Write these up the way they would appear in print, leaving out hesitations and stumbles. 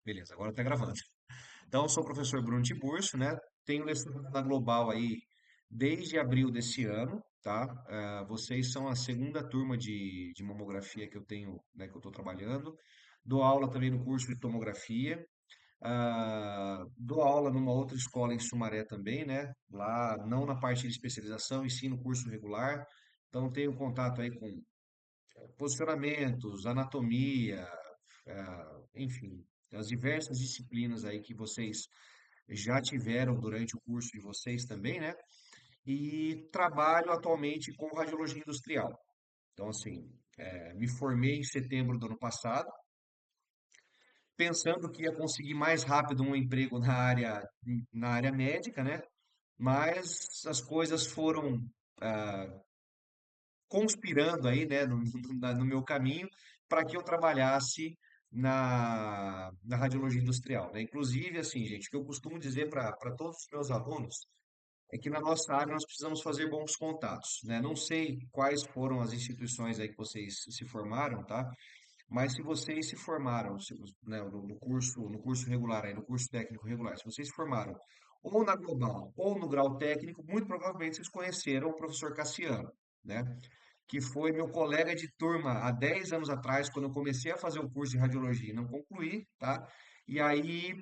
Beleza, agora tá gravando. Então, eu sou o professor Bruno Tiburcio, né? Tenho lecionado na Global aí desde abril desse ano, tá? Vocês são a segunda turma de mamografia que eu tenho, né, que eu estou trabalhando. Dou aula também no curso de tomografia. Dou aula numa outra escola em Sumaré também, né? Lá, não na parte de especialização, e sim no curso regular. Então, tenho contato aí com posicionamentos, anatomia, enfim, as diversas disciplinas aí que vocês já tiveram durante o curso de vocês também, né? E trabalho atualmente com radiologia industrial. Então, assim, me formei em setembro do ano passado, pensando que ia conseguir mais rápido um emprego na área médica, né? Mas as coisas foram ah, conspirando aí, né, no meu caminho para que eu trabalhasse na radiologia industrial, né? Inclusive, assim, gente, o que eu costumo dizer para todos os meus alunos é que na nossa área nós precisamos fazer bons contatos, né? Não sei quais foram as instituições aí que vocês se formaram, tá? Mas se vocês se formaram, né, no curso regular, aí, no curso técnico regular, se vocês se formaram ou na Global ou no grau técnico, muito provavelmente vocês conheceram o professor Cassiano, né? Que foi meu colega de turma há 10 anos atrás, quando eu comecei a fazer o curso de radiologia e não concluí, tá? E aí,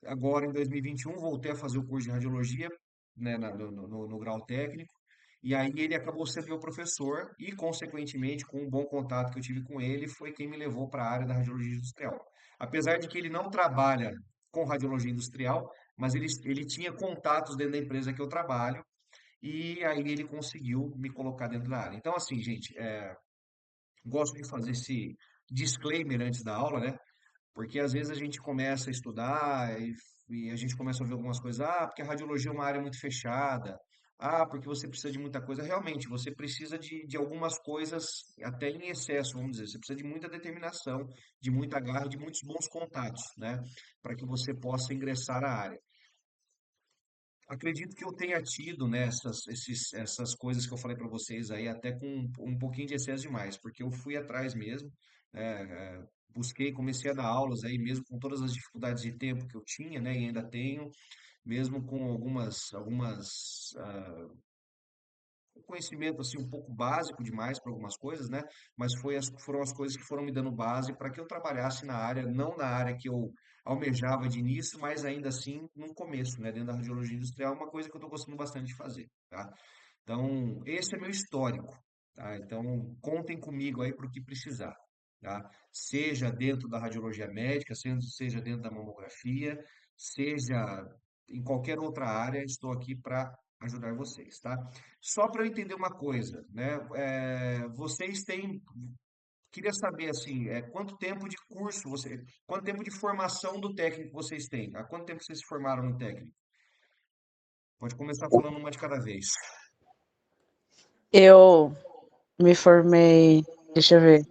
agora em 2021, voltei a fazer o curso de radiologia, né, no grau técnico, e aí ele acabou sendo meu professor e, consequentemente, com um bom contato que eu tive com ele, foi quem me levou para a área da radiologia industrial. Apesar de que ele não trabalha com radiologia industrial, mas ele tinha contatos dentro da empresa que eu trabalho, e aí ele conseguiu me colocar dentro da área. Então, assim, gente, gosto de fazer esse disclaimer antes da aula, né? Porque às vezes a gente começa a estudar e a gente começa a ver algumas coisas, porque a radiologia é uma área muito fechada, porque você precisa de muita coisa. Realmente, você precisa de algumas coisas, até em excesso, vamos dizer. Você precisa de muita determinação, de muita garra, de muitos bons contatos, né? Para que você possa ingressar na área. Acredito que eu tenha tido, né, essas coisas que eu falei para vocês aí, até com um pouquinho de excesso demais, porque eu fui atrás mesmo, busquei, comecei a dar aulas aí, mesmo com todas as dificuldades de tempo que eu tinha, né, e ainda tenho, mesmo com um conhecimento assim um pouco básico demais para algumas coisas, né? Mas foram as coisas que foram me dando base para que eu trabalhasse na área, não na área que eu almejava de início, mas ainda assim no começo, né? Dentro da radiologia industrial, uma coisa que eu estou gostando bastante de fazer, tá? Então, esse é meu histórico, tá? Então, contem comigo aí para o que precisar, tá? Seja dentro da radiologia médica, seja dentro da mamografia, seja em qualquer outra área, estou aqui para ajudar vocês, tá? Só para eu entender uma coisa, né? Vocês têm, queria saber assim, quanto tempo de formação do técnico vocês têm? Há quanto tempo vocês se formaram no técnico? Pode começar falando uma de cada vez. Eu me formei, deixa eu ver.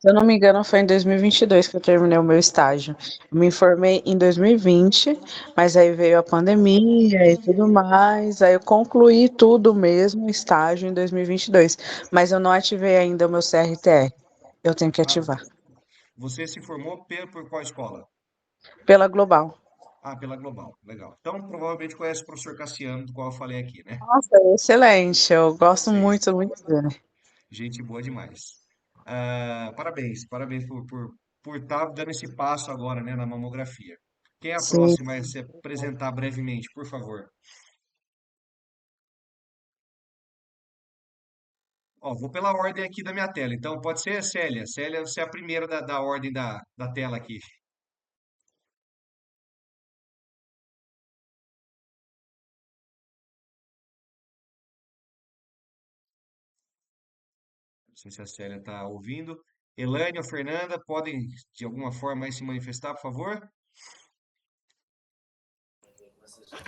Se eu não me engano, foi em 2022 que eu terminei o meu estágio. Eu me formei em 2020, mas aí veio a pandemia e tudo mais. Aí eu concluí tudo mesmo, o estágio em 2022. Mas eu não ativei ainda o meu CRTR. Eu tenho que Ah, ativar. você se formou por qual escola? Pela Global. Pela Global, legal. Então, provavelmente conhece o professor Cassiano, do qual eu falei aqui, né? Nossa, excelente. Eu gosto Sim, muito, muito dele. gente boa demais. Parabéns, parabéns por estar dando esse passo agora, né, na mamografia. Quem é a Sim. próxima a se apresentar brevemente, por favor? Ó, vou pela ordem aqui da minha tela. Então, pode ser a Célia. Célia, você é a primeira da ordem da tela aqui. Não sei se a Célia está ouvindo. Elaine ou Fernanda, podem de alguma forma aí se manifestar, por favor?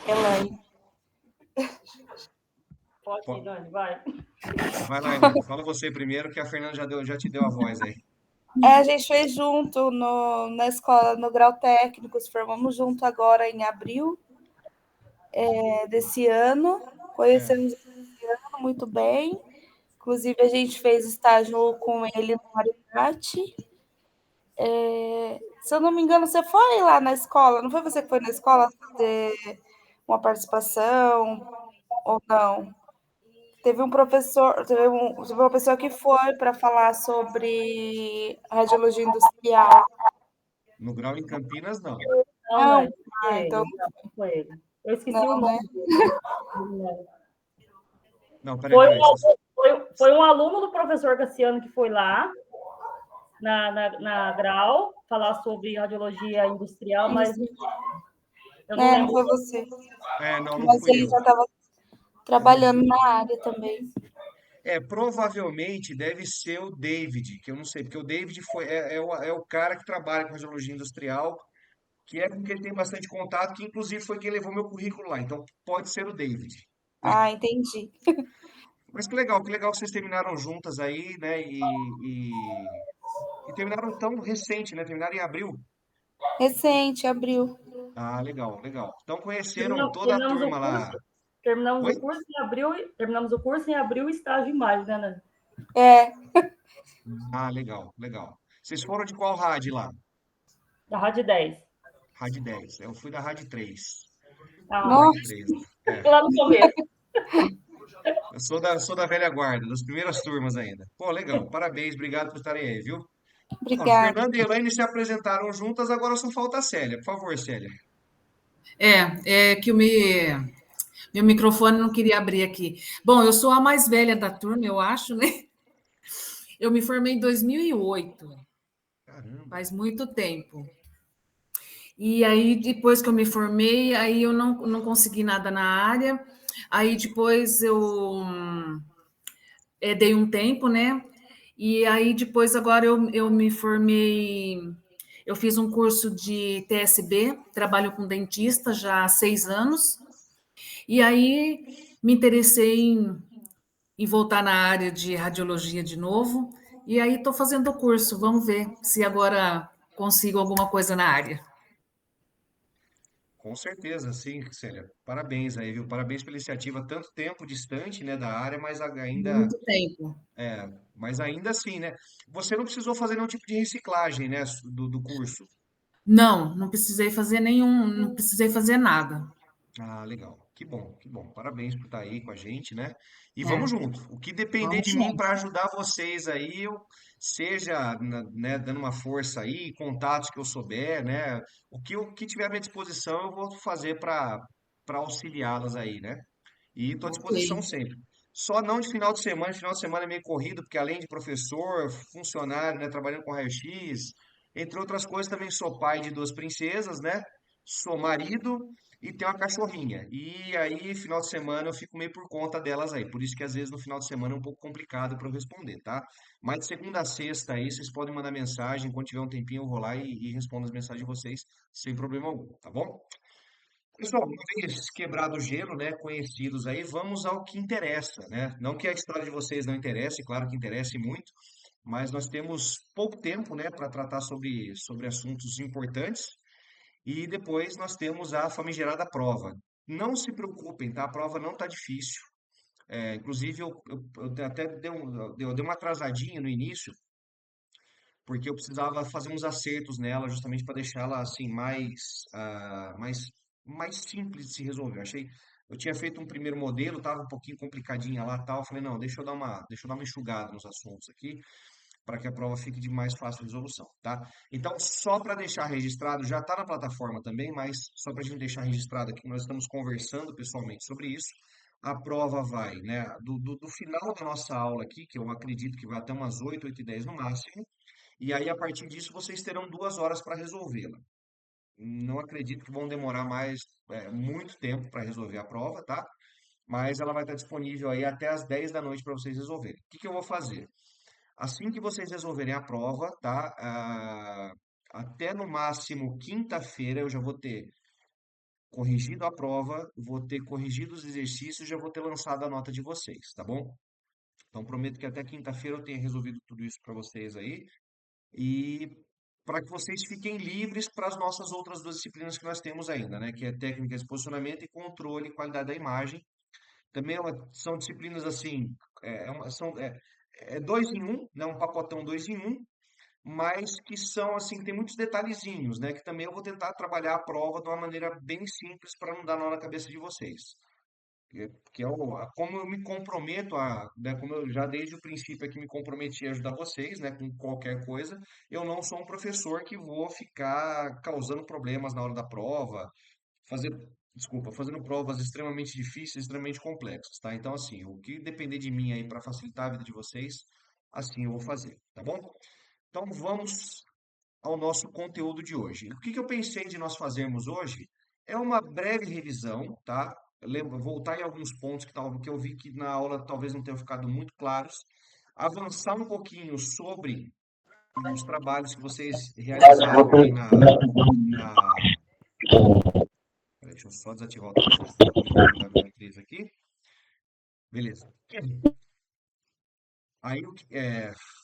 Elaine. Pode ir, Po- Dani, vai. Vai lá, Elaine. Fala você primeiro, que a Fernanda já te deu a voz aí. A gente fez junto na escola, no grau técnico, se formamos junto agora em abril desse ano. É, Conhecemos muito bem. Inclusive, a gente fez estágio com ele no Maricate. Se eu não me engano, você foi lá na escola, não foi você que foi na escola ter uma participação ou não? Teve um professor, teve uma pessoa que foi para falar sobre radiologia industrial. No grau em Campinas, não. Não, não, Não? não foi Ah, então ele. Não, não foi ele. Eu esqueci o não, né? nome dele. Não. Não, peraí, Foi, peraí. foi um aluno do professor Cassiano que foi lá na Grau falar sobre radiologia industrial, mas eu não É, não lembro. foi você. Não, não Mas fui ele eu. já estava Eu não trabalhando fui. na área também. Provavelmente deve ser o David, que eu não sei, porque o David é o cara que trabalha com radiologia industrial, que é com quem ele tem bastante contato, que inclusive foi quem levou meu currículo lá. Então pode ser o David. Ah, entendi. Mas que legal que vocês terminaram juntas aí, né? E terminaram tão recente, né? Terminaram em abril. Recente, abril. Ah, legal, legal. Então conheceram Terminamos, toda a terminamos o turma curso, lá. terminamos Oi? o curso em abril, terminamos o curso em abril e estágio em maio, né, Nani? É, Ah, legal, legal. Vocês foram de qual rádio lá? Da Rádio 10. Rádio 10. Eu fui da Rádio 3. Da Ah, Rádio nossa, 3. É. lá no começo. Eu sou da velha guarda, das primeiras turmas ainda. Pô, legal. Parabéns, obrigado por estarem aí, viu? Ó, obrigada. Fernanda e Elaine se apresentaram juntas, agora só falta a Célia. Por favor, Célia. É que meu microfone não queria abrir aqui. Bom, eu sou a mais velha da turma, eu acho, né? Eu me formei em 2008, Caramba. faz muito tempo. E aí, depois que eu me formei, aí eu não consegui nada na área. Aí depois eu dei um tempo, né? E aí depois agora eu me formei, eu fiz um curso de TSB, trabalho com dentista já há 6 anos. E aí me interessei em voltar na área de radiologia de novo. E aí estou fazendo o curso. Vamos ver se agora consigo alguma coisa na área. Com certeza, sim, Célia. Parabéns aí, viu? Parabéns pela iniciativa, tanto tempo distante, né, da área, Muito tempo. mas ainda assim, né? Você não precisou fazer nenhum tipo de reciclagem, né, do curso. Não precisei fazer nenhum, não precisei fazer nada. Ah, legal. Que bom, que bom. Parabéns por estar aí com a gente, né? E vamos É, junto. O que depender vamos de mim junto. para ajudar vocês aí, eu seja, né, dando uma força aí, contatos que eu souber, né? O que tiver à minha disposição, eu vou fazer para auxiliá-las aí, né? E estou à Ok. disposição sempre. Só não de final de semana é meio corrido, porque além de professor, funcionário, né, trabalhando com raio-x, entre outras coisas, também sou pai de duas princesas, né? Sou marido e tenho uma cachorrinha. E aí, final de semana, eu fico meio por conta delas aí. Por isso que às vezes no final de semana é um pouco complicado para eu responder, tá? Mas de segunda a sexta aí, vocês podem mandar mensagem. Quando tiver um tempinho, eu vou lá e respondo as mensagens de vocês sem problema algum, tá bom? Pessoal, uma vez quebrado o gelo, né, conhecidos aí, vamos ao que interessa, né? Não que a história de vocês não interesse, claro que interesse muito, mas nós temos pouco tempo, né, para tratar sobre assuntos importantes e depois nós temos a famigerada prova. Não se preocupem, tá? A prova não está difícil. Inclusive, eu até dei uma atrasadinha no início, porque eu precisava fazer uns acertos nela, justamente para deixá-la assim mais simples de se resolver. Eu tinha feito um primeiro modelo, estava um pouquinho complicadinha lá, tal. Eu falei, não, deixa eu dar uma enxugada nos assuntos aqui, para que a prova fique de mais fácil resolução, tá? Então, só para deixar registrado, já está na plataforma também, mas só para a gente deixar registrado aqui, nós estamos conversando pessoalmente sobre isso. A prova vai, né, do final da nossa aula aqui, que eu acredito que vai até umas 8, 8h10 no máximo, e aí, a partir disso, vocês terão 2 horas para resolvê-la. Não acredito que vão demorar muito tempo para resolver a prova, tá? Mas ela vai estar disponível aí até às 10 da noite para vocês resolverem. O que que eu vou fazer? Assim que vocês resolverem a prova, tá? Até no máximo quinta-feira eu já vou ter corrigido a prova, vou ter corrigido os exercícios, já vou ter lançado a nota de vocês, tá bom? Então prometo que até quinta-feira eu tenha resolvido tudo isso para vocês aí. E para que vocês fiquem livres para as nossas outras duas disciplinas que nós temos ainda, né? Que é técnica de posicionamento e controle e qualidade da imagem. Também são disciplinas assim, é dois em um, né? Um pacotão dois em um, mas que são assim, tem muitos detalhezinhos, né? Que também eu vou tentar trabalhar a prova de uma maneira bem simples para não dar nó na cabeça de vocês. Que é como eu me comprometo né, como eu já desde o princípio aqui me comprometi a ajudar vocês, né, com qualquer coisa, eu não sou um professor que vou ficar causando problemas na hora da prova, fazer, desculpa, fazendo provas extremamente difíceis, extremamente complexas, tá? Então, assim, o que depender de mim aí para facilitar a vida de vocês, assim eu vou fazer, tá bom? Então, vamos ao nosso conteúdo de hoje. O que que eu pensei de nós fazermos hoje é uma breve revisão, tá? Voltar em alguns pontos que eu vi que na aula talvez não tenham ficado muito claros, avançar um pouquinho sobre os trabalhos que vocês realizaram aí na... Peraí, deixa eu só desativar o microfone da Beatriz aqui. Beleza. Aí,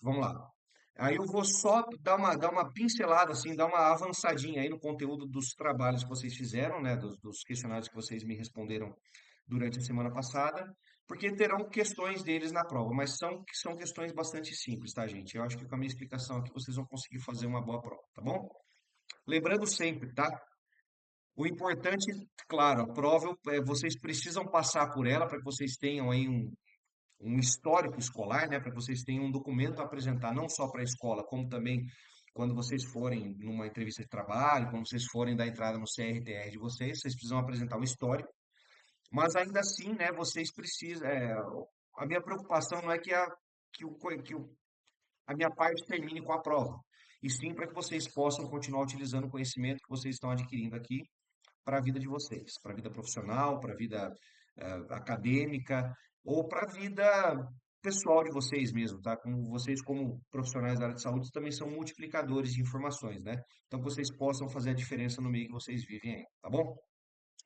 vamos lá. Aí eu vou só dar uma pincelada, assim, dar uma avançadinha aí no conteúdo dos trabalhos que vocês fizeram, né, dos questionários que vocês me responderam durante a semana passada, porque terão questões deles na prova, mas são questões bastante simples, tá, gente? Eu acho que com a minha explicação aqui vocês vão conseguir fazer uma boa prova, tá bom? Lembrando sempre, tá? O importante, claro, a prova, vocês precisam passar por ela para que vocês tenham aí um histórico escolar, né, para que vocês tenham um documento a apresentar não só para a escola, como também quando vocês forem numa entrevista de trabalho, quando vocês forem dar entrada no CRTR de vocês, vocês precisam apresentar o histórico, mas ainda assim, né, vocês precisam, a minha preocupação não é que a minha parte termine com a prova, e sim para que vocês possam continuar utilizando o conhecimento que vocês estão adquirindo aqui para a vida de vocês, para a vida profissional, para a vida acadêmica ou para a vida pessoal de vocês mesmo, tá? Como vocês, como profissionais da área de saúde, também são multiplicadores de informações, né? Então, que vocês possam fazer a diferença no meio que vocês vivem aí, tá bom?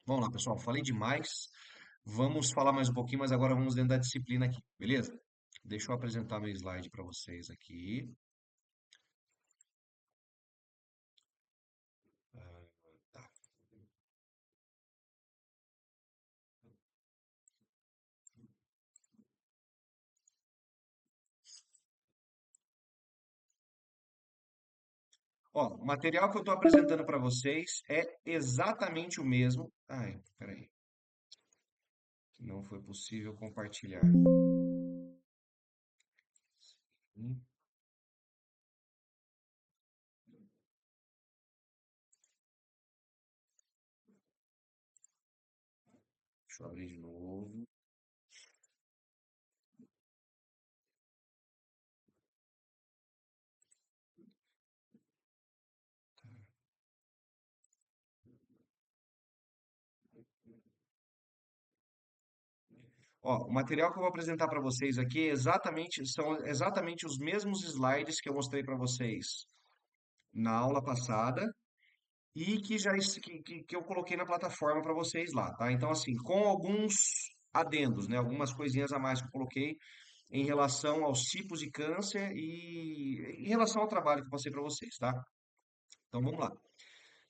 Vamos lá, pessoal. Falei demais. Vamos falar mais um pouquinho, mas agora vamos dentro da disciplina aqui, beleza? Deixa eu apresentar meu slide para vocês aqui. Tá. Ó, o material que eu estou apresentando para vocês é exatamente o mesmo. Ai, peraí. Não foi possível compartilhar. Deixa eu abrir de novo. Ó, o material que eu vou apresentar para vocês aqui são exatamente os mesmos slides que eu mostrei para vocês na aula passada e que eu coloquei na plataforma para vocês lá, tá? Então, assim, com alguns adendos, né? Algumas coisinhas a mais que eu coloquei em relação aos tipos de câncer e em relação ao trabalho que eu passei para vocês, tá? Então, vamos lá.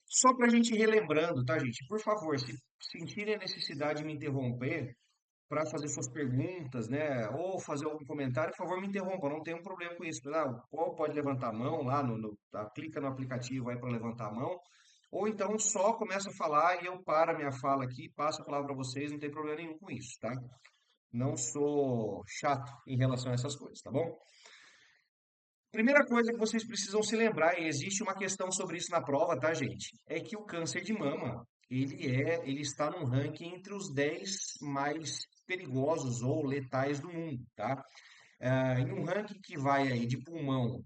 Só para a gente ir relembrando, tá, gente? Por favor, se sentirem a necessidade de me interromper para fazer suas perguntas, né? Ou fazer algum comentário, por favor, me interrompa. Não tem um problema com isso. Ou pode levantar a mão lá, clica no aplicativo aí para levantar a mão. Ou então só começa a falar e eu paro a minha fala aqui, passo a palavra para vocês, não tem problema nenhum com isso, tá? Não sou chato em relação a essas coisas, tá bom? Primeira coisa que vocês precisam se lembrar, e existe uma questão sobre isso na prova, tá, gente? É que o câncer de mama, ele está num ranking entre os 10 mais perigosos ou letais do mundo, tá? Em um ranking que vai aí de pulmão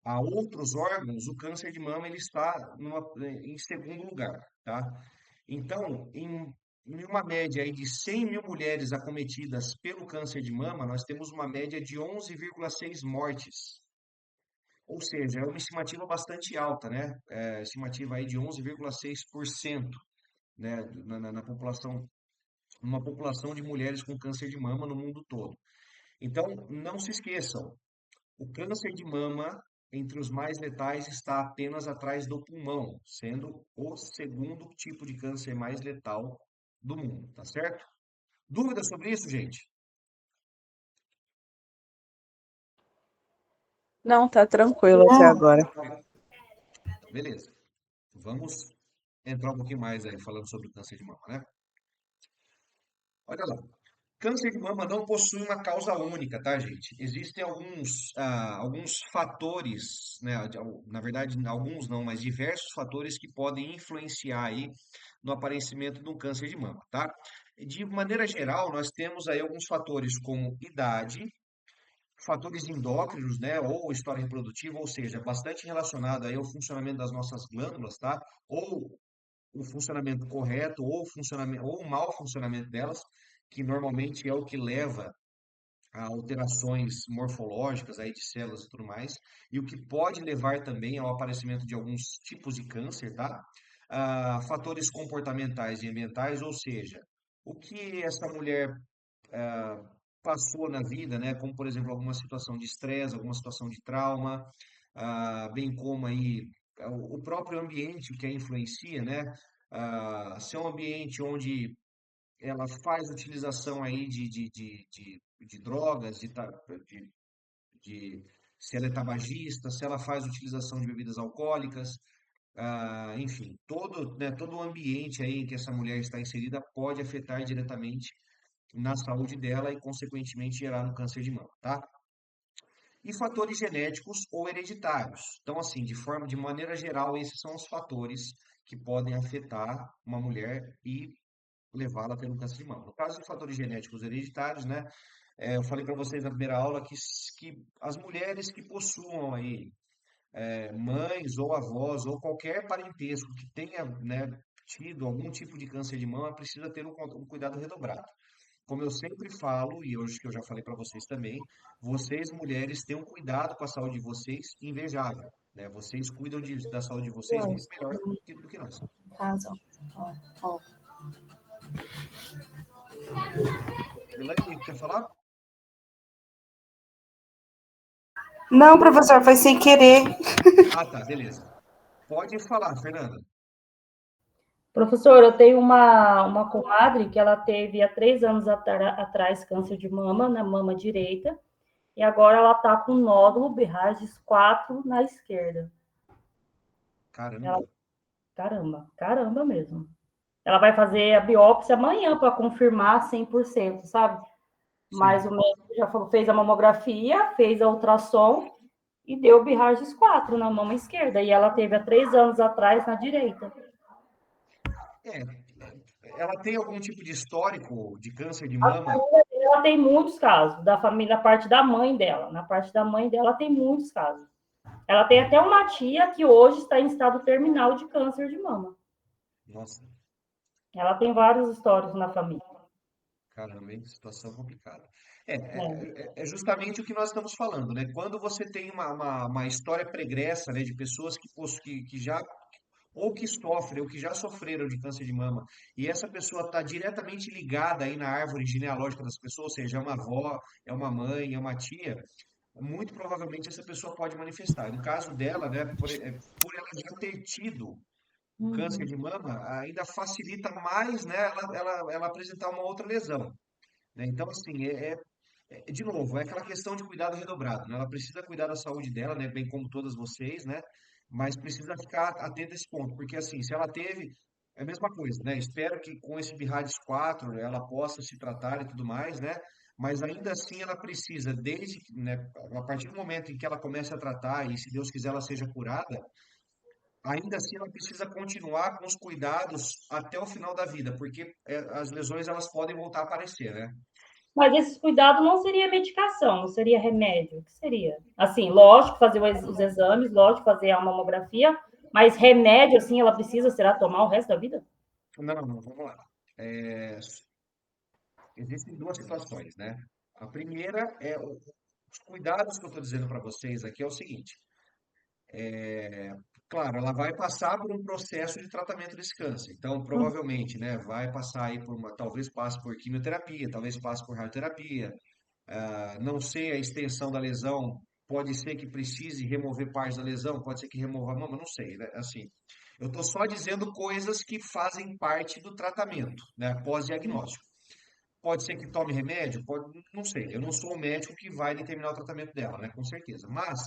a outros órgãos, o câncer de mama ele está em segundo lugar, tá? Então, em uma média aí de 100 mil mulheres acometidas pelo câncer de mama, nós temos uma média de 11,6 mortes, ou seja, é uma estimativa bastante alta, né? Estimativa aí de 11,6%, né? Na população, uma população de mulheres com câncer de mama no mundo todo. Então, não se esqueçam, o câncer de mama, entre os mais letais, está apenas atrás do pulmão, sendo o segundo tipo de câncer mais letal do mundo, tá certo? Dúvidas sobre isso, gente? Não, tá tranquilo até agora. Tranquilo. Então, beleza. Vamos entrar um pouquinho mais aí falando sobre o câncer de mama, né? Olha lá. Câncer de mama não possui uma causa única, tá, gente? Existem alguns fatores, né? Na verdade, alguns não, mas diversos fatores que podem influenciar aí no aparecimento de um câncer de mama, tá? De maneira geral, nós temos aí alguns fatores como idade, fatores endócrinos, né? Ou história reprodutiva, ou seja, bastante relacionado aí ao funcionamento das nossas glândulas, tá? Ou o funcionamento correto ou o mau funcionamento delas, que normalmente é o que leva a alterações morfológicas aí de células e tudo mais, e o que pode levar também ao aparecimento de alguns tipos de câncer, tá? Fatores comportamentais e ambientais, ou seja, o que essa mulher passou na vida, né? Como, por exemplo, alguma situação de estresse, alguma situação de trauma, bem como aí o próprio ambiente que a influencia, né? Se é um ambiente onde ela faz utilização aí de drogas, de- se ela é tabagista, se ela faz utilização de bebidas alcoólicas, enfim, todo o ambiente aí em que essa mulher está inserida pode afetar diretamente na saúde dela e, consequentemente, gerar um câncer de mama, tá? E fatores genéticos ou hereditários. Então, assim, de maneira geral, esses são os fatores que podem afetar uma mulher e levá-la a ter um câncer de mama. No caso de fatores genéticos hereditários, né? Eu falei para vocês na primeira aula que as mulheres que possuam aí mães ou avós ou qualquer parentesco que tenha, né, tido algum tipo de câncer de mama precisa ter um cuidado redobrado. Como eu sempre falo, e hoje que eu já falei para vocês também, vocês mulheres têm um cuidado com a saúde de vocês invejável, né? Vocês cuidam da saúde de vocês muito melhor do que nós. Razão. Ó. Elaine, quer falar? Não, professor, foi sem querer. Ah, tá, beleza. Pode falar, Fernanda. Professor, eu tenho uma comadre que ela teve há 3 anos atrás câncer de mama, na mama direita, e agora ela está com nódulo Berrages 4 na esquerda. Caramba. Ela, caramba mesmo. Ela vai fazer a biópsia amanhã para confirmar 100%, sabe? Mas Sim. o médico já falou, fez a mamografia, fez a ultrassom e deu Berrages 4 na mama esquerda. E ela teve há 3 anos atrás na direita. É, ela tem algum tipo de histórico de câncer de mama? Ela tem muitos casos, da família, na parte da mãe dela. Na parte da mãe dela tem muitos casos. Ela tem até uma tia que hoje está em estado terminal de câncer de mama. Nossa, Ela tem vários históricos na família. caramba, hein? Situação complicada. É, É. é justamente o que nós estamos falando, né? Quando você tem uma história pregressa, né, de pessoas que já ou que sofrem ou que já sofreram de câncer de mama, e essa pessoa está diretamente ligada aí na árvore genealógica das pessoas, ou seja, é uma avó, é uma mãe, é uma tia, muito provavelmente essa pessoa pode manifestar. No caso dela, né, por ela já ter tido o câncer Uhum. de mama, ainda facilita mais, né, ela apresentar uma outra lesão, né? Então, assim, de novo, é aquela questão de cuidado redobrado, né? Ela precisa cuidar da saúde dela, né, bem como todas vocês, né? Mas precisa ficar atenta a esse ponto, porque assim, se ela teve, é a mesma coisa, né? Espero que com esse BIRADS 4 ela possa se tratar e tudo mais, né? Mas ainda assim ela precisa, né, a partir do momento em que ela começa a tratar e se Deus quiser ela seja curada, ainda assim ela precisa continuar com os cuidados até o final da vida, porque as lesões elas podem voltar a aparecer, né? Mas esses cuidados não seria medicação, não seria remédio. O que seria? Assim, lógico, fazer os exames, lógico, fazer a mamografia, mas remédio, assim, ela precisa, será, tomar o resto da vida? Não, não, vamos lá. É, existem duas situações, né? A primeira é os cuidados que eu estou dizendo para vocês aqui é o seguinte. Claro, ela vai passar por um processo de tratamento desse câncer. Então, provavelmente, né, vai passar aí talvez passe por quimioterapia, talvez passe por radioterapia. Não sei a extensão da lesão, pode ser que precise remover parte da lesão, pode ser que remova a mama, não sei, né? Assim, eu estou só dizendo coisas que fazem parte do tratamento, né, pós-diagnóstico. Pode ser que tome remédio? Pode, não sei. Eu não sou o médico que vai determinar o tratamento dela, né? Com certeza. Mas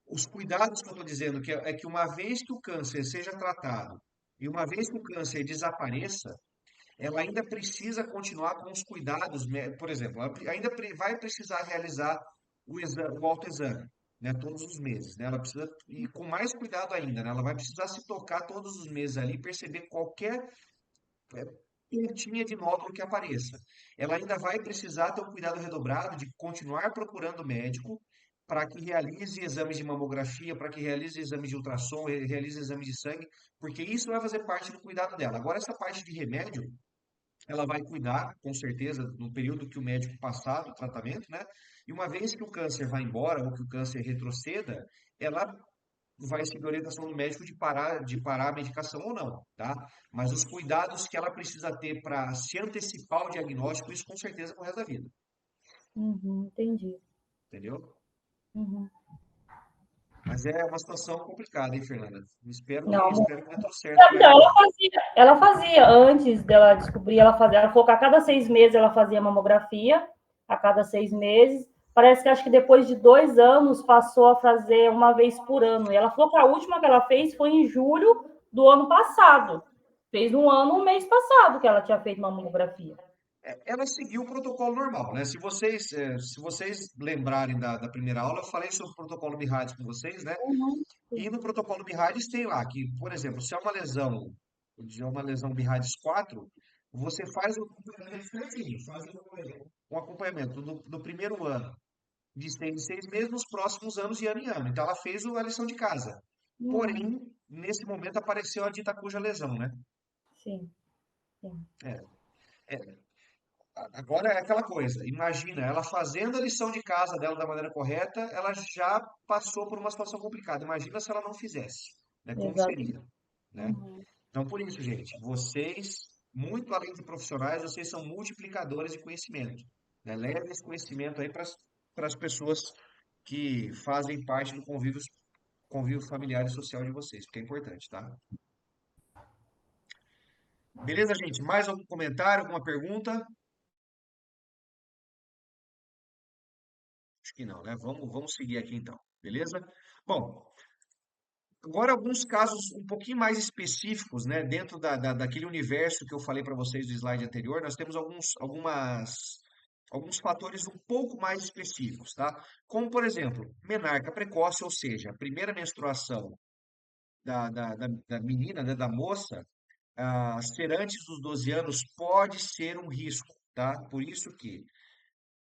Os cuidados que eu estou dizendo é que uma vez que o câncer seja tratado e uma vez que o câncer desapareça, ela ainda precisa continuar com os cuidados, por exemplo, ela ainda vai precisar realizar o autoexame, né, todos os meses, né? Ela precisa, e com mais cuidado ainda, né? Ela vai precisar se tocar todos os meses ali e perceber qualquer pontinha de nódulo que apareça. Ela ainda vai precisar ter um cuidado redobrado de continuar procurando médico para que realize exames de mamografia, para que realize exames de ultrassom, realize exames de sangue, porque isso vai fazer parte do cuidado dela. Agora, essa parte de remédio, ela vai cuidar, com certeza, no período que o médico passar do tratamento, né? E uma vez que o câncer vai embora ou que o câncer retroceda, ela vai seguir a orientação do médico de parar a medicação ou não, tá? Mas os cuidados que ela precisa ter para se antecipar ao diagnóstico, isso com certeza é pro resto da vida, Entendi. entendeu? Uhum. Mas é uma situação complicada, hein, Fernanda? Não, Espero que dê tudo certo para então, ela aí. ela fazia, antes dela descobrir, ela falou que a cada 6 meses ela fazia mamografia, a cada 6 meses. Parece que acho que depois de 2 anos passou a fazer uma vez por ano. E ela falou que a última que ela fez foi em julho do ano passado. Fez um ano, um mês passado que ela tinha feito uma mamografia. Ela seguiu o protocolo normal, né? Se vocês lembrarem da primeira aula, eu falei sobre o protocolo BIRADS com vocês, né? E no protocolo BIRADS tem lá que, por exemplo, se é uma lesão, de uma lesão BIRADS 4, você faz o acompanhamento certinho, faz um acompanhamento do primeiro ano, de 6 em 6 meses, nos próximos anos, de ano em ano. Então, ela fez a lição de casa. Porém, nesse momento apareceu a dita cuja lesão, né? Sim, sim. É, é, Agora é aquela coisa, imagina, ela fazendo a lição de casa dela da maneira correta, ela já passou por uma situação complicada. Imagina se ela não fizesse, né? Como Exato. seria, né? Então, por isso, gente, vocês, muito além de profissionais, vocês são multiplicadores de conhecimento, né? Leve esse conhecimento aí para as pessoas que fazem parte do convívio familiar e social de vocês, porque é importante, tá? Beleza, gente? Mais algum comentário, alguma pergunta? Acho que não, né? Vamos seguir aqui então, beleza? Bom, agora alguns casos um pouquinho mais específicos, né? Dentro daquele universo que eu falei para vocês do slide anterior, nós temos alguns fatores um pouco mais específicos, tá? Como, por exemplo, menarca precoce, ou seja, a primeira menstruação da menina, né, da moça, ser antes dos 12 anos pode ser um risco, tá? Por isso que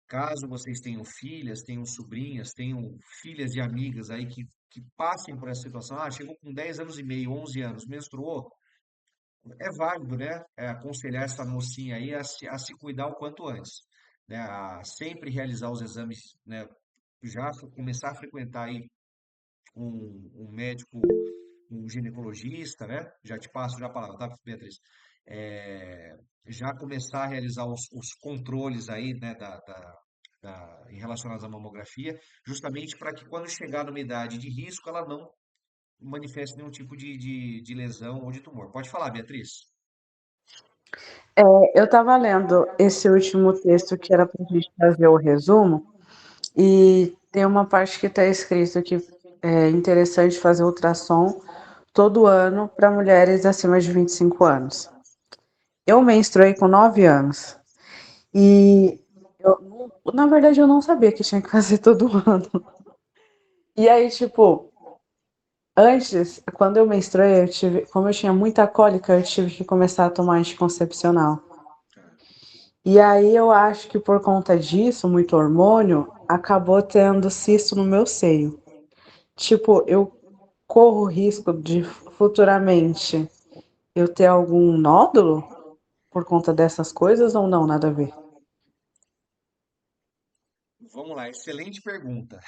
caso vocês tenham filhas, tenham sobrinhas, tenham filhas de amigas aí que passem por essa situação, chegou com 10 anos e meio, 11 anos, menstruou, é válido, né? Aconselhar essa mocinha aí a se cuidar o quanto antes, né? A sempre realizar os exames, né? Já começar a frequentar aí um médico, um ginecologista, né? Já te passo já a palavra, tá, Beatriz? É, já começar a realizar os controles aí, né, relacionados à mamografia, justamente para que quando chegar numa idade de risco, ela não manifeste nenhum tipo de lesão ou de tumor. Pode falar, Beatriz. Eu estava lendo esse último texto que era para a gente fazer o resumo, e tem uma parte que está escrito que é interessante fazer ultrassom todo ano para mulheres acima de 25 anos. Eu menstruei com 9 anos. E na verdade eu não sabia que tinha que fazer todo ano. E aí, tipo, antes, quando eu menstruei, como eu tinha muita cólica, eu tive que começar a tomar anticoncepcional. E aí eu acho que por conta disso, muito hormônio, acabou tendo cisto no meu seio. Tipo, eu corro o risco de futuramente eu ter algum nódulo por conta dessas coisas ou não, nada a ver? Vamos lá, excelente pergunta.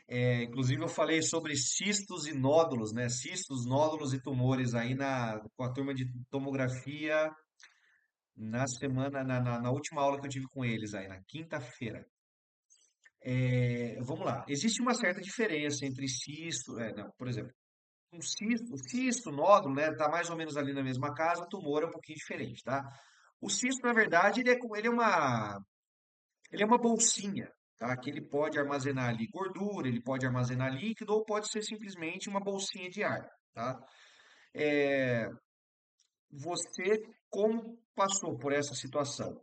Inclusive eu falei sobre cistos e nódulos, né? Cistos, nódulos e tumores aí com a turma de tomografia na última aula que eu tive com eles aí, na quinta-feira. Vamos lá, existe uma certa diferença entre cisto, não, por exemplo, cisto, nódulo, né, tá mais ou menos ali na mesma casa, o tumor é um pouquinho diferente, tá? O cisto, na verdade, ele é uma bolsinha, tá? Que ele pode armazenar ali gordura, ele pode armazenar líquido ou pode ser simplesmente uma bolsinha de ar, tá? É, você, como passou por essa situação?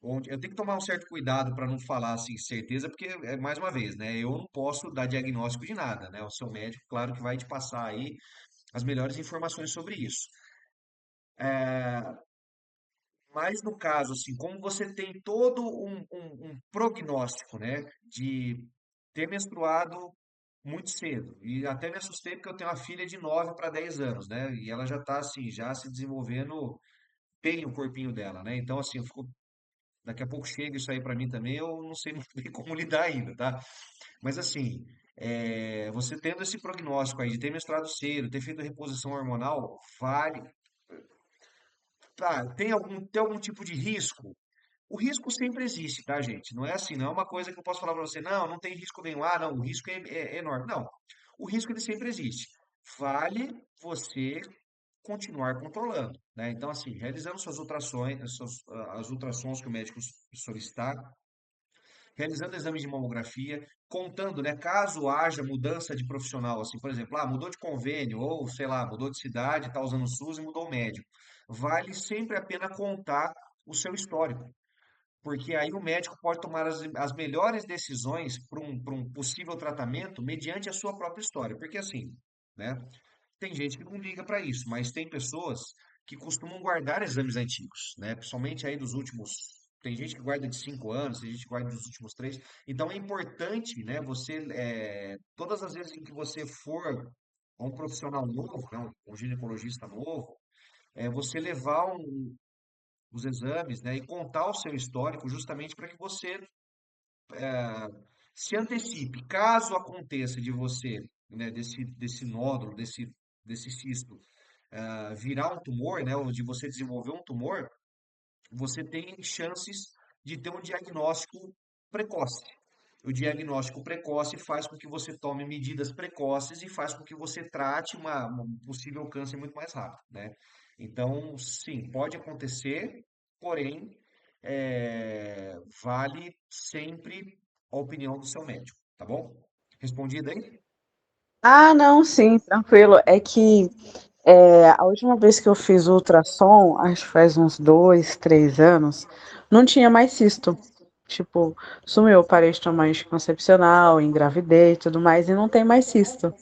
Onde eu tenho que tomar um certo cuidado para não falar assim certeza, porque mais uma vez, né? Eu não posso dar diagnóstico de nada, né? O seu médico, claro que vai te passar aí as melhores informações sobre isso. Mas no caso, assim, como você tem todo um prognóstico, né, de ter menstruado muito cedo, e até me assustei porque eu tenho uma filha de 9 para 10 anos, né, e ela já está assim, já se desenvolvendo bem o corpinho dela, né, então assim, daqui a pouco chega isso aí para mim também, eu não sei muito bem como lidar ainda, tá? Mas assim, você tendo esse prognóstico aí de ter menstruado cedo, ter feito reposição hormonal, vale. Tá, tem algum tipo de risco? O risco sempre existe, tá, gente? Não é assim, não é uma coisa que eu posso falar para você, não, não tem risco nenhum, ah, não, o risco é enorme. Não, o risco ele sempre existe. Vale você continuar controlando, né? Então, assim, realizando suas ultrações, as ultrassons que o médico solicitar, realizando exames de mamografia, contando, né, caso haja mudança de profissional, assim, por exemplo, mudou de convênio, ou, sei lá, mudou de cidade, está usando o SUS e mudou o médico. Vale sempre a pena contar o seu histórico, porque aí o médico pode tomar as melhores decisões para um possível tratamento mediante a sua própria história. Porque assim, né? Tem gente que não liga para isso, mas tem pessoas que costumam guardar exames antigos, né? Principalmente aí dos últimos. Tem gente que guarda de 5 anos, tem gente que guarda dos últimos 3. Então é importante, né? Todas as vezes em que você for a um profissional novo, né, um ginecologista novo, você levar os exames, né, e contar o seu histórico justamente para que você se antecipe. Caso aconteça de você, né, desse nódulo, desse cisto, virar um tumor, né, ou de você desenvolver um tumor, você tem chances de ter um diagnóstico precoce. O diagnóstico precoce faz com que você tome medidas precoces e faz com que você trate um possível câncer muito mais rápido, né? Então, sim, pode acontecer, porém, vale sempre a opinião do seu médico, tá bom? Respondido aí? Ah, não, sim, tranquilo. É que a última vez que eu fiz ultrassom, acho que faz uns 2, 3 anos, não tinha mais cisto. Tipo, sumiu, parei de tomar anticoncepcional, engravidei e tudo mais, e não tem mais cisto.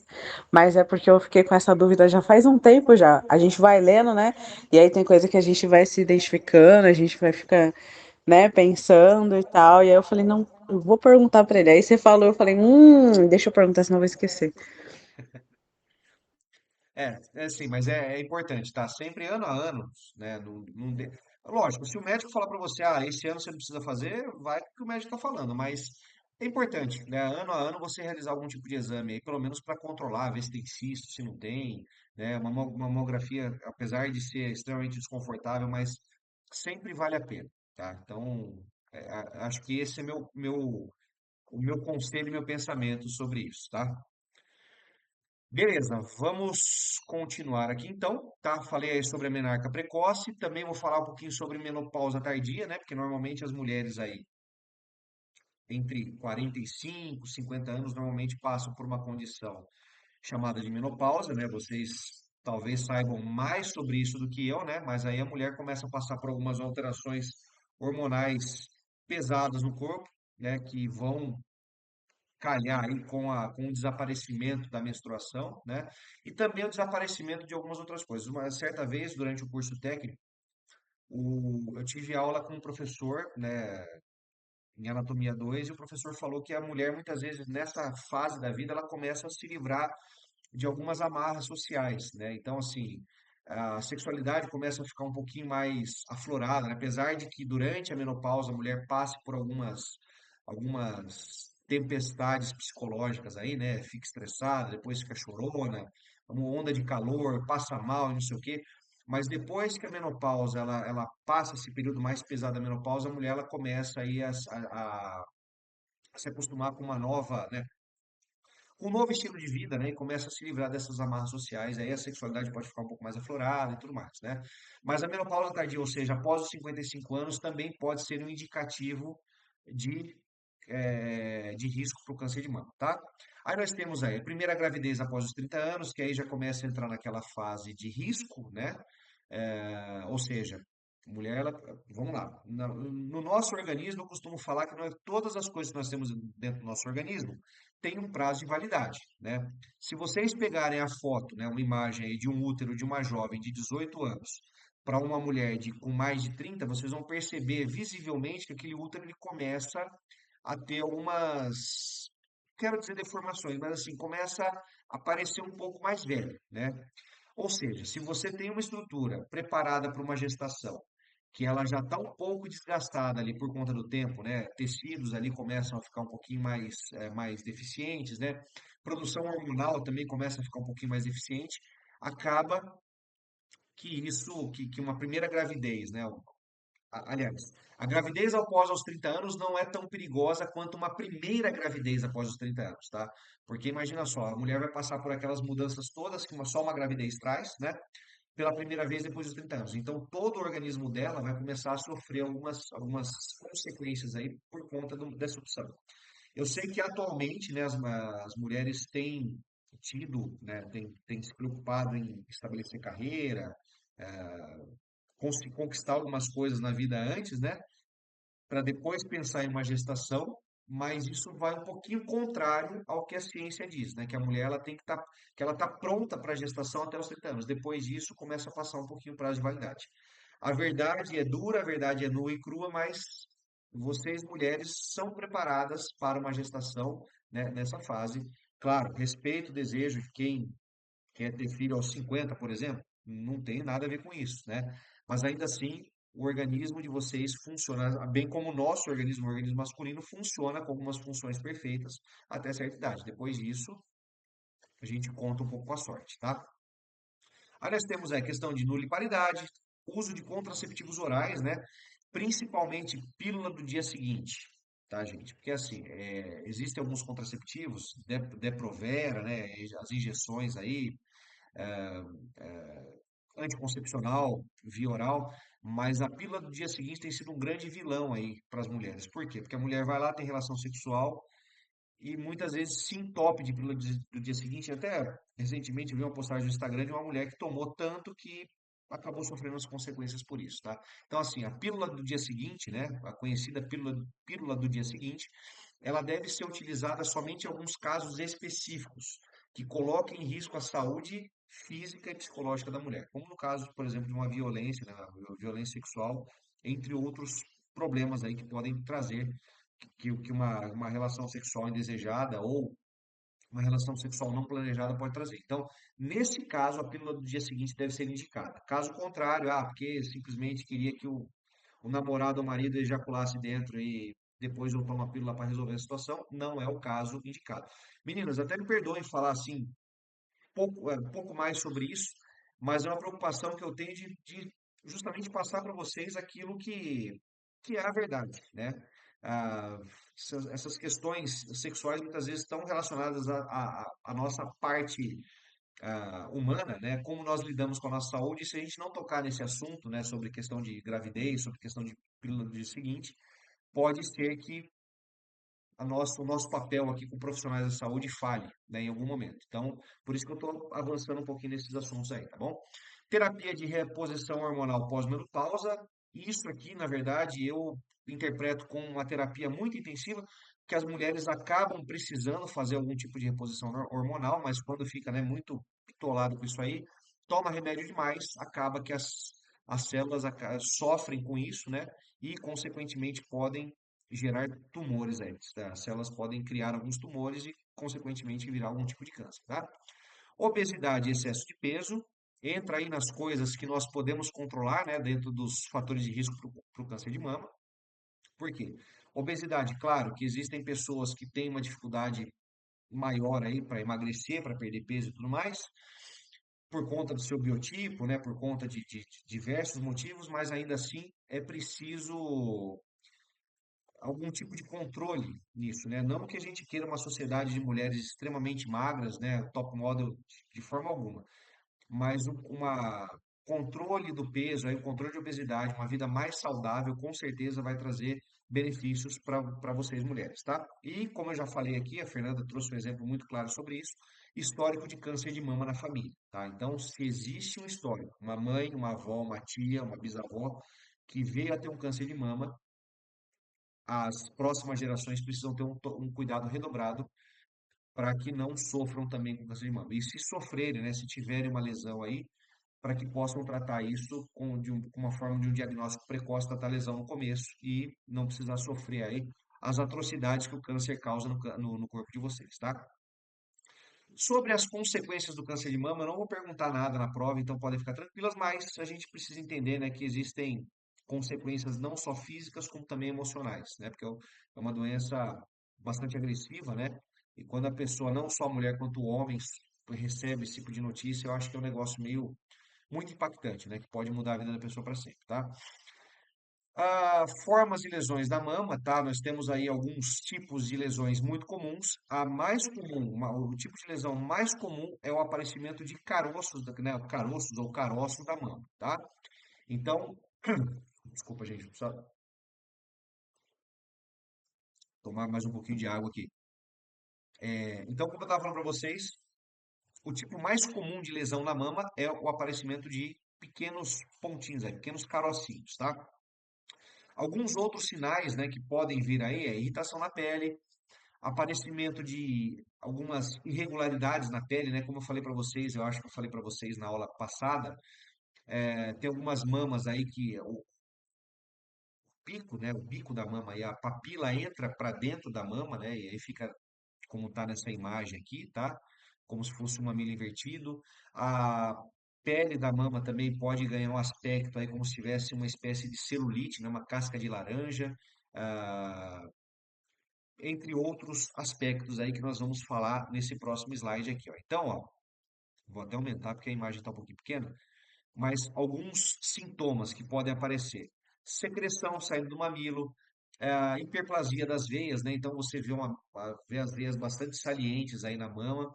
Mas é porque eu fiquei com essa dúvida já faz um tempo já. A gente vai lendo, né? E aí tem coisa que a gente vai se identificando, a gente vai ficar, né, pensando e tal. E aí eu falei, não, eu vou perguntar pra ele. Aí você falou, eu falei, deixa eu perguntar, senão eu vou esquecer. É assim, mas é importante, tá? Sempre ano a ano, né? Lógico, se o médico falar para você, esse ano você não precisa fazer, vai porque o médico está falando, mas é importante, né? Ano a ano você realizar algum tipo de exame aí, pelo menos para controlar, ver se tem cisto, se não tem, né? Uma mamografia, apesar de ser extremamente desconfortável, mas sempre vale a pena, tá? Então, acho que esse é o meu conselho e meu pensamento sobre isso, tá? Beleza, vamos continuar aqui então, tá? Falei aí sobre a menarca precoce, também vou falar um pouquinho sobre menopausa tardia, né? Porque normalmente as mulheres aí entre 45 e 50 anos normalmente passam por uma condição chamada de menopausa, né? Vocês talvez saibam mais sobre isso do que eu, né? Mas aí a mulher começa a passar por algumas alterações hormonais pesadas no corpo, né? Que vão calhar aí com o desaparecimento da menstruação, né? E também o desaparecimento de algumas outras coisas. Uma certa vez, durante o curso técnico, eu tive aula com um professor, né, em Anatomia 2 e o professor falou que a mulher, muitas vezes, nessa fase da vida, ela começa a se livrar de algumas amarras sociais, né? Então, assim, a sexualidade começa a ficar um pouquinho mais aflorada, né? Apesar de que durante a menopausa a mulher passe por algumas tempestades psicológicas aí, né? Fica estressada, depois fica chorona, uma onda de calor, passa mal e não sei o quê. Mas depois que a menopausa, ela passa esse período mais pesado da menopausa, a mulher ela começa aí a se acostumar com uma nova, né, com um novo estilo de vida, né? E começa a se livrar dessas amarras sociais, aí a sexualidade pode ficar um pouco mais aflorada e tudo mais, né? Mas a menopausa tardia, ou seja, após os 55 anos, também pode ser um indicativo de de risco para o câncer de mama, tá? Aí nós temos aí a primeira gravidez após os 30 anos, que aí já começa a entrar naquela fase de risco, né? Ou seja, mulher, ela, vamos lá, no nosso organismo, eu costumo falar que todas as coisas que nós temos dentro do nosso organismo têm um prazo de validade, né? Se vocês pegarem a foto, né, uma imagem aí de um útero de uma jovem de 18 anos para uma mulher com mais de 30, vocês vão perceber visivelmente que aquele útero ele começa a ter algumas, quero dizer deformações, mas assim, começa a parecer um pouco mais velho, né? Ou seja, se você tem uma estrutura preparada para uma gestação, que ela já está um pouco desgastada ali por conta do tempo, né? Tecidos ali começam a ficar um pouquinho mais deficientes, né? Produção hormonal também começa a ficar um pouquinho mais deficiente. Acaba que uma primeira gravidez, né? Aliás, a gravidez após os 30 anos não é tão perigosa quanto uma primeira gravidez após os 30 anos, tá? Porque imagina só, a mulher vai passar por aquelas mudanças todas que só uma gravidez traz, né? Pela primeira vez depois dos 30 anos. Então, todo o organismo dela vai começar a sofrer algumas consequências aí por conta dessa opção. Eu sei que atualmente, né, as mulheres têm tido, né, têm se preocupado em estabelecer carreira, eh, conquistar algumas coisas na vida antes, né? Para depois pensar em uma gestação, mas isso vai um pouquinho contrário ao que a ciência diz, né? Que a mulher ela tem que ela está pronta para a gestação até os 30 anos. Depois disso, começa a passar um pouquinho o prazo de validade. A verdade é dura, a verdade é nua e crua, mas vocês, mulheres, são preparadas para uma gestação, né, nessa fase. Claro, respeito o desejo de quem quer ter filho aos 50, por exemplo, não tem nada a ver com isso, né? Mas ainda assim, o organismo de vocês funciona, bem como o nosso organismo, o organismo masculino, funciona com algumas funções perfeitas até certa idade. Depois disso, a gente conta um pouco com a sorte, tá? Aí nós temos a questão de nuliparidade, uso de contraceptivos orais, né? Principalmente pílula do dia seguinte, tá, gente? Porque assim, existem alguns contraceptivos, Depo-Provera, né? As injeções aí, eh, anticoncepcional, via oral, mas a pílula do dia seguinte tem sido um grande vilão aí para as mulheres. Por quê? Porque a mulher vai lá, tem relação sexual e muitas vezes se entope de pílula do dia seguinte. Até recentemente vi uma postagem no Instagram de uma mulher que tomou tanto que acabou sofrendo as consequências por isso, tá? Então, assim, a pílula do dia seguinte, né, a conhecida pílula do dia seguinte, ela deve ser utilizada somente em alguns casos específicos que coloquem em risco a saúde física e psicológica da mulher, como no caso, por exemplo, de uma violência, né, uma violência sexual, entre outros problemas aí que podem trazer que uma relação sexual indesejada ou uma relação sexual não planejada pode trazer. Então, nesse caso, a pílula do dia seguinte deve ser indicada. Caso contrário, porque simplesmente queria que o namorado ou marido ejaculasse dentro e depois eu tomo a pílula para resolver a situação, não é o caso indicado. Meninas, até me perdoem falar assim um pouco mais sobre isso, mas é uma preocupação que eu tenho de justamente passar para vocês aquilo que é a verdade, né? Ah, essas questões sexuais muitas vezes estão relacionadas à nossa parte humana, né? Como nós lidamos com a nossa saúde, e se a gente não tocar nesse assunto, né, sobre questão de gravidez, sobre questão de pílula do dia seguinte, pode ser que o nosso papel aqui com profissionais da saúde falhe, né, em algum momento. Então, por isso que eu estou avançando um pouquinho nesses assuntos aí, tá bom? Terapia de reposição hormonal pós-menopausa, isso aqui, na verdade, eu interpreto como uma terapia muito intensiva, que as mulheres acabam precisando fazer algum tipo de reposição hormonal, mas quando fica, né, muito bitolado com isso aí, toma remédio demais, acaba que as células sofrem com isso, né, e, consequentemente, podem gerar tumores aí. Tá? As células podem criar alguns tumores e, consequentemente, virar algum tipo de câncer, tá? Obesidade e excesso de peso entra aí nas coisas que nós podemos controlar, né, dentro dos fatores de risco para o câncer de mama. Por quê? Obesidade, claro que existem pessoas que têm uma dificuldade maior aí para emagrecer, para perder peso e tudo mais, por conta do seu biotipo, né, por conta de diversos motivos, mas ainda assim é preciso algum tipo de controle nisso, né? Não que a gente queira uma sociedade de mulheres extremamente magras, né, top model de forma alguma, mas controle do peso, aí, o controle de obesidade, uma vida mais saudável, com certeza vai trazer benefícios para vocês mulheres, tá? E como eu já falei aqui, a Fernanda trouxe um exemplo muito claro sobre isso, histórico de câncer de mama na família, tá? Então, se existe um histórico, uma mãe, uma avó, uma tia, uma bisavó, que veio a ter um câncer de mama, as próximas gerações precisam ter um cuidado redobrado para que não sofram também com câncer de mama. E se sofrerem, né, se tiverem uma lesão aí, para que possam tratar isso com uma forma de um diagnóstico precoce da lesão no começo e não precisar sofrer aí as atrocidades que o câncer causa no corpo de vocês, tá? Sobre as consequências do câncer de mama, eu não vou perguntar nada na prova, então podem ficar tranquilas, mas a gente precisa entender, né, que existem consequências não só físicas, como também emocionais, né? Porque é uma doença bastante agressiva, né? E quando a pessoa, não só a mulher quanto o homem, recebe esse tipo de notícia, eu acho que é um negócio meio muito impactante, né? Que pode mudar a vida da pessoa para sempre, tá? Formas de lesões da mama, tá? Nós temos aí alguns tipos de lesões muito comuns. A mais comum, o tipo de lesão mais comum é o aparecimento de caroços, né? Caroços ou caroços da mama, tá? Então, desculpa, gente, precisa tomar mais um pouquinho de água aqui. Então, como eu estava falando para vocês, o tipo mais comum de lesão na mama é o aparecimento de pequenos pontinhos, aí, pequenos carocinhos, tá? Alguns outros sinais, né, que podem vir aí é irritação na pele, aparecimento de algumas irregularidades na pele, né? Como eu falei para vocês, eu acho que eu falei para vocês na aula passada, tem algumas mamas aí que o pico, né, o bico da mama e a papila entra para dentro da mama, né? E aí fica como está nessa imagem aqui, tá? Como se fosse um mamilo invertido. A pele da mama também pode ganhar um aspecto aí como se tivesse uma espécie de celulite, né? Uma casca de laranja. ah, Entre outros aspectos aí que nós vamos falar nesse próximo slide aqui, ó. Então, ó, vou até aumentar porque a imagem está um pouquinho pequena, mas alguns sintomas que podem aparecer: secreção saindo do mamilo, hiperplasia das veias, né? Então você vê as veias bastante salientes aí na mama,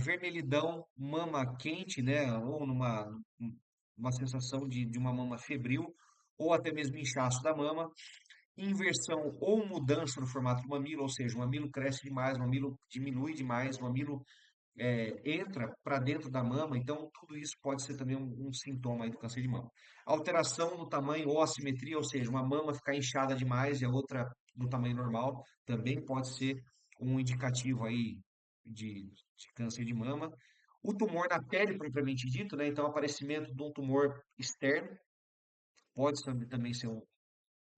vermelhidão, mama quente, né? Ou uma sensação de uma mama febril, ou até mesmo inchaço da mama, inversão ou mudança no formato do mamilo, ou seja, o mamilo cresce demais, o mamilo diminui demais, o mamilo entra para dentro da mama, então tudo isso pode ser também um sintoma aí do câncer de mama. Alteração no tamanho ou assimetria, ou seja, uma mama ficar inchada demais e a outra do tamanho normal, também pode ser um indicativo aí de câncer de mama. O tumor na pele, propriamente dito, né? Então, aparecimento de um tumor externo pode também ser um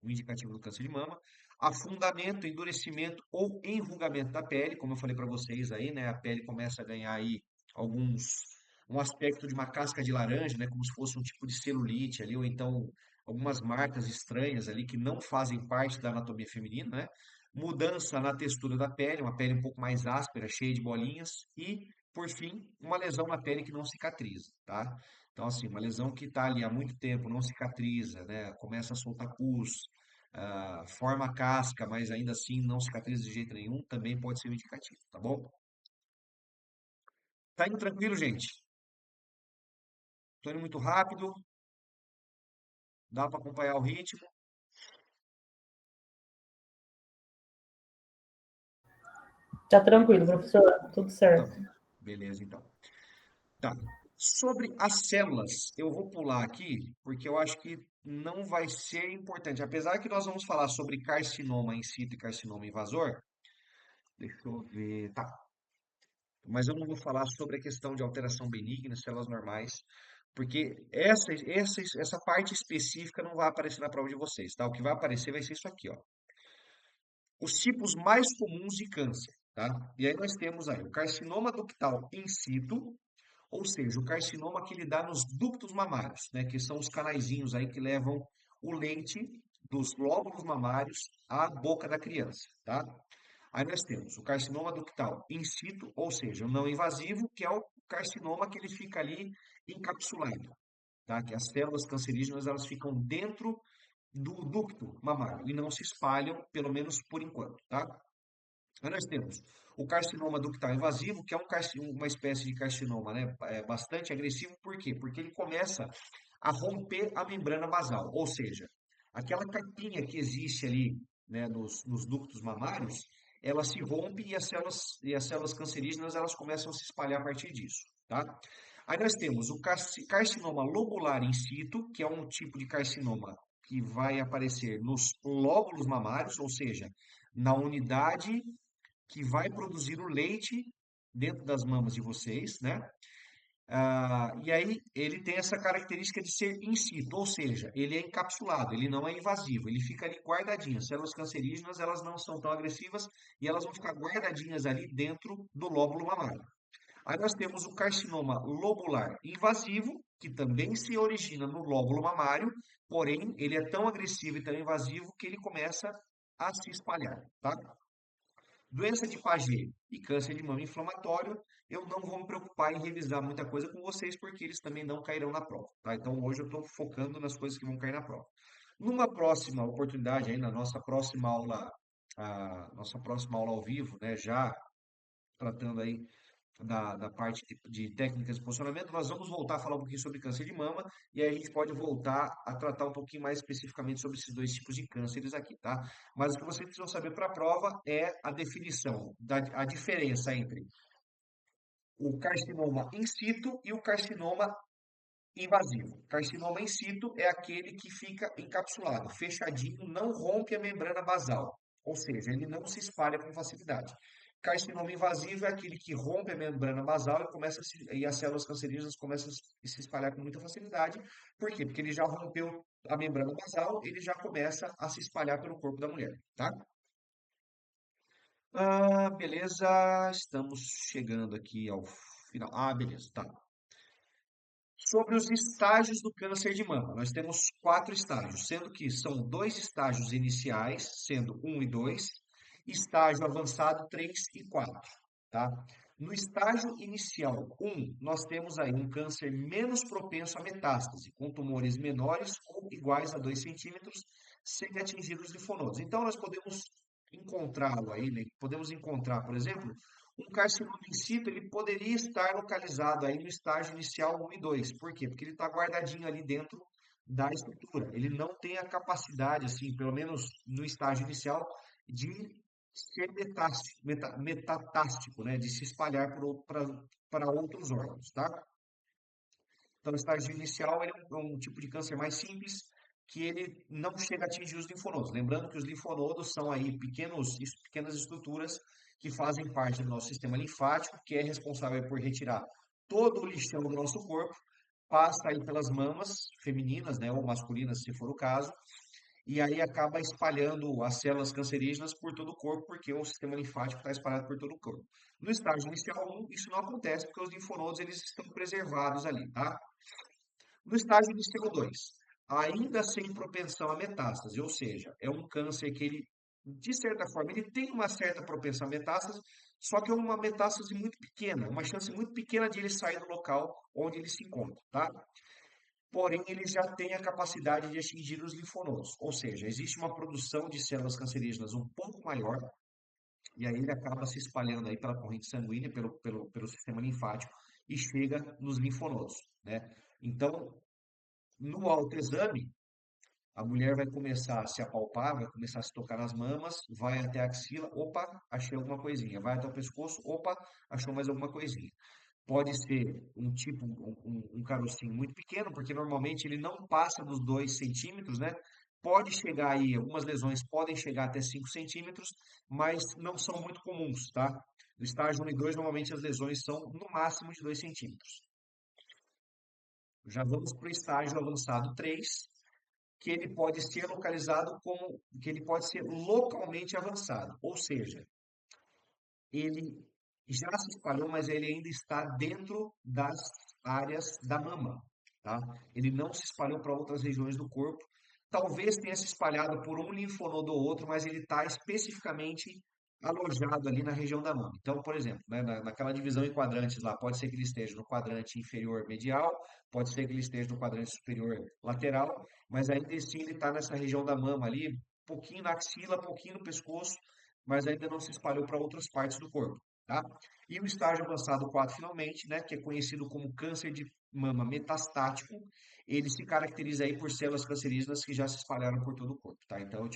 indicativo do câncer de mama. Afundamento, endurecimento ou enrugamento da pele, como eu falei para vocês aí, né? A pele começa a ganhar aí um aspecto de uma casca de laranja, né? Como se fosse um tipo de celulite ali, ou então algumas marcas estranhas ali que não fazem parte da anatomia feminina, né? Mudança na textura da pele, uma pele um pouco mais áspera, cheia de bolinhas e, por fim, uma lesão na pele que não cicatriza, tá? Então, assim, uma lesão que está ali há muito tempo, não cicatriza, né? Começa a soltar pus, forma casca, mas ainda assim não cicatriza de jeito nenhum, também pode ser um indicativo, tá bom? Tá indo tranquilo, gente? Tô indo muito rápido, dá para acompanhar o ritmo. Tá tranquilo, Beleza. professor, tudo Tá certo. bom. Beleza, então. Tá. Sobre as células, eu vou pular aqui, porque eu acho que não vai ser importante. Apesar que nós vamos falar sobre carcinoma in situ e carcinoma invasor, deixa eu ver. Tá. Mas eu não vou falar sobre a questão de alteração benigna, células normais, porque essa parte específica não vai aparecer na prova de vocês, tá? O que vai aparecer vai ser isso aqui, ó. Os tipos mais comuns de câncer, tá? E aí nós temos aí o carcinoma ductal in situ, ou seja, o carcinoma que ele dá nos ductos mamários, né? Que são os canaizinhos aí que levam o leite dos lóbulos mamários à boca da criança, tá? Aí nós temos o carcinoma ductal in situ, ou seja, o não invasivo, que é o carcinoma que ele fica ali encapsulado, tá? Que as células cancerígenas elas ficam dentro do ducto mamário e não se espalham, pelo menos por enquanto, tá? Aí nós temos o carcinoma ductal invasivo, que é uma espécie de carcinoma, né, bastante agressivo. Por quê? Porque ele começa a romper a membrana basal, ou seja, aquela capinha que existe ali, né, nos ductos mamários, ela se rompe e as células cancerígenas elas começam a se espalhar a partir disso, tá? Aí nós temos o carcinoma lobular in situ, que é um tipo de carcinoma que vai aparecer nos lóbulos mamários, ou seja, na unidade que vai produzir o leite dentro das mamas de vocês, né? E aí ele tem essa característica de ser in situ, ou seja, ele é encapsulado, ele não é invasivo, ele fica ali guardadinho. As células cancerígenas, elas não são tão agressivas e elas vão ficar guardadinhas ali dentro do lóbulo mamário. Aí nós temos o carcinoma lobular invasivo, que também se origina no lóbulo mamário, porém ele é tão agressivo e tão invasivo que ele começa a se espalhar, tá? Doença de Paget e câncer de mama inflamatório, eu não vou me preocupar em revisar muita coisa com vocês, porque eles também não cairão na prova, tá? Então hoje eu estou focando nas coisas que vão cair na prova. Numa próxima oportunidade, aí na nossa próxima aula ao vivo, né, já tratando aí da parte de técnicas de posicionamento, nós vamos voltar a falar um pouquinho sobre câncer de mama e aí a gente pode voltar a tratar um pouquinho mais especificamente sobre esses dois tipos de cânceres aqui, tá? Mas o que vocês precisam saber para a prova é a definição, a diferença entre o carcinoma in situ e o carcinoma invasivo. Carcinoma in situ é aquele que fica encapsulado, fechadinho, não rompe a membrana basal, ou seja, ele não se espalha com facilidade. Carcinoma invasivo é aquele que rompe a membrana basal e as células cancerígenas começam a se espalhar com muita facilidade. Por quê? Porque ele já rompeu a membrana basal, ele já começa a se espalhar pelo corpo da mulher, tá? Beleza, estamos chegando aqui ao final. Beleza, tá. Sobre os estágios do câncer de mama. Nós temos 4 estágios, sendo que são 2 estágios iniciais, sendo 1 e 2, estágio avançado 3 e 4, tá? No estágio inicial 1, nós temos aí um câncer menos propenso a metástase, com tumores menores ou iguais a 2 centímetros, sem atingir os linfonodos. Então, nós podemos encontrá-lo aí, né? Podemos encontrar, por exemplo, um carcinoma in situ, ele poderia estar localizado aí no estágio inicial 1 e 2. Por quê? Porque ele está guardadinho ali dentro da estrutura. Ele não tem a capacidade, assim, pelo menos no estágio inicial, de ser metatástico, né? De se espalhar para outros órgãos, tá? Então, o estágio inicial ele é um tipo de câncer mais simples, que ele não chega a atingir os linfonodos. Lembrando que os linfonodos são aí pequenas estruturas que fazem parte do nosso sistema linfático, que é responsável por retirar todo o lixão do nosso corpo, passa aí pelas mamas femininas, né, ou masculinas, se for o caso, e aí acaba espalhando as células cancerígenas por todo o corpo, porque o sistema linfático está espalhado por todo o corpo. No estágio inicial 1, isso não acontece, porque os linfonodos eles estão preservados ali, tá? No estágio inicial 2, ainda sem propensão a metástase, ou seja, é um câncer que ele, de certa forma, ele tem uma certa propensão a metástase, só que é uma metástase muito pequena, uma chance muito pequena de ele sair do local onde ele se encontra, tá? Porém, ele já tem a capacidade de atingir os linfonodos, ou seja, existe uma produção de células cancerígenas um pouco maior, e aí ele acaba se espalhando aí pela corrente sanguínea, pelo sistema linfático, e chega nos linfonodos, né? Então, no autoexame, a mulher vai começar a se apalpar, vai começar a se tocar nas mamas, vai até a axila, opa, achei alguma coisinha. Vai até o pescoço, opa, achou mais alguma coisinha. Pode ser um carocinho muito pequeno, porque normalmente ele não passa dos 2 centímetros, né? Pode chegar aí, algumas lesões podem chegar até 5 centímetros, mas não são muito comuns, tá? No estágio 1 e 2, normalmente as lesões são no máximo de 2 centímetros. Já vamos para o estágio avançado 3, que ele pode ser localizado como, que ele pode ser localmente avançado, ou seja, ele já se espalhou, mas ele ainda está dentro das áreas da mama, tá? Ele não se espalhou para outras regiões do corpo. Talvez tenha se espalhado por um linfonodo ou outro, mas ele está especificamente alojado ali na região da mama. Então, por exemplo, né, naquela divisão em quadrantes lá, pode ser que ele esteja no quadrante inferior medial, pode ser que ele esteja no quadrante superior lateral, mas ainda assim ele está nessa região da mama ali, pouquinho na axila, pouquinho no pescoço, mas ainda não se espalhou para outras partes do corpo, tá? E o estágio avançado 4 finalmente, né, que é conhecido como câncer de mama metastático, ele se caracteriza aí por células cancerígenas que já se espalharam por todo o corpo, tá? Então,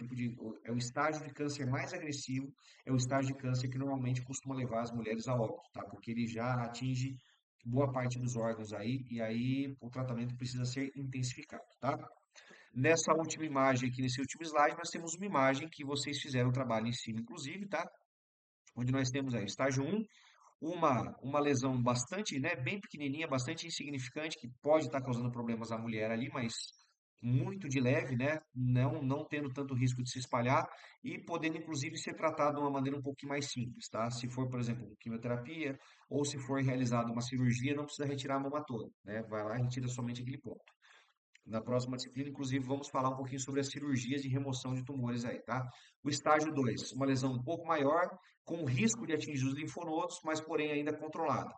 é o estágio de câncer mais agressivo, é o estágio de câncer que normalmente costuma levar as mulheres a óbito, tá? Porque ele já atinge boa parte dos órgãos aí, e aí o tratamento precisa ser intensificado, tá? Nessa última imagem aqui, nesse último slide, nós temos uma imagem que vocês fizeram o trabalho em cima, inclusive, tá? Onde nós temos aí, estágio 1, uma lesão bastante, né, bem pequenininha, bastante insignificante, que pode estar causando problemas à mulher ali, mas muito de leve, né, não tendo tanto risco de se espalhar e podendo, inclusive, ser tratado de uma maneira um pouquinho mais simples, tá? Se for, por exemplo, quimioterapia ou se for realizada uma cirurgia, não precisa retirar a mama toda, né? Vai lá e retira somente aquele ponto. Na próxima disciplina, inclusive, vamos falar um pouquinho sobre as cirurgias de remoção de tumores aí, tá? O estágio 2, uma lesão um pouco maior, com risco de atingir os linfonodos, mas porém ainda controlada.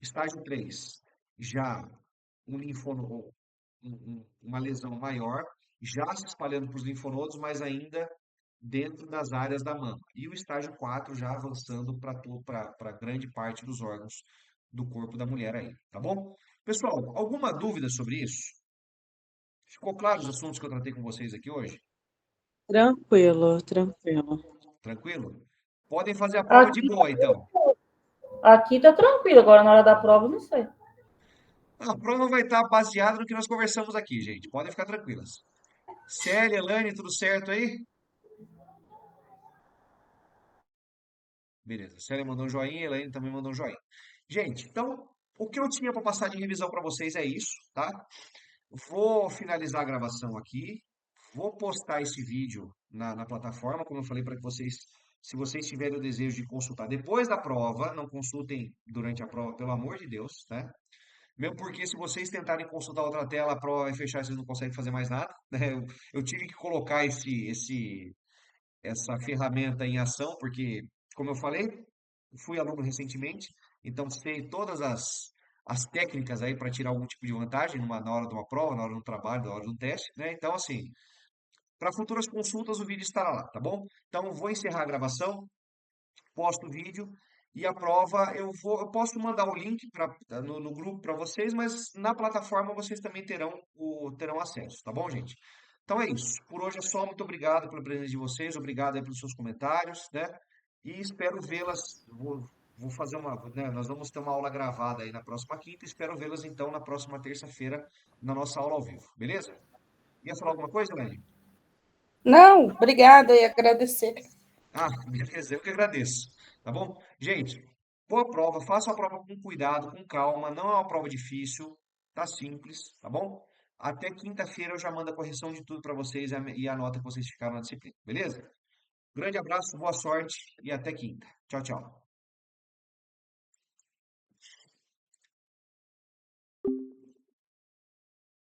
Estágio 3, já um linfonodo, uma lesão maior, já se espalhando para os linfonodos, mas ainda dentro das áreas da mama. E o estágio 4 já avançando para grande parte dos órgãos do corpo da mulher aí, tá bom? Pessoal, alguma dúvida sobre isso? Ficou claro os assuntos que eu tratei com vocês aqui hoje? Tranquilo, tranquilo. Tranquilo? Podem fazer a prova de Aqui, boa, então. aqui tá tranquilo, agora na hora da prova, eu não sei. A prova vai estar baseada no que nós conversamos aqui, gente. Podem ficar tranquilas. Célia, Elane, tudo certo aí? Beleza. Célia mandou um joinha, Elaine também mandou um joinha. Gente, então, o que eu tinha para passar de revisão para vocês é isso, tá? Vou finalizar a gravação aqui. Vou postar esse vídeo na plataforma, como eu falei para que vocês, se vocês tiverem o desejo de consultar depois da prova, não consultem durante a prova, pelo amor de Deus, né? Mesmo porque se vocês tentarem consultar outra tela, a prova vai fechar e vocês não conseguem fazer mais nada, né? Eu tive que colocar essa ferramenta em ação, porque, como eu falei, fui aluno recentemente, então sei todas as técnicas aí para tirar algum tipo de vantagem na hora de uma prova, na hora do trabalho, na hora de um teste, né? Então, assim, para futuras consultas o vídeo estará lá, tá bom? Então, vou encerrar a gravação, posto o vídeo e a prova eu posso mandar o link no grupo para vocês, mas na plataforma vocês também terão acesso, tá bom, gente? Então é isso. Por hoje é só. Muito obrigado pela presença de vocês, obrigado aí pelos seus comentários, né? E espero vê-las. Vou fazer né, nós vamos ter uma aula gravada aí na próxima quinta. Espero vê-las então na próxima terça-feira na nossa aula ao vivo, beleza? Ia falar alguma coisa, Elaine? Não, obrigada e agradecer. Ah, beleza, eu que agradeço. Tá bom? Gente, boa prova, faça a prova com cuidado, com calma, não é uma prova difícil, tá simples, tá bom? Até quinta-feira eu já mando a correção de tudo para vocês e a nota que vocês ficaram na disciplina, beleza? Grande abraço, boa sorte e até quinta. Tchau, tchau.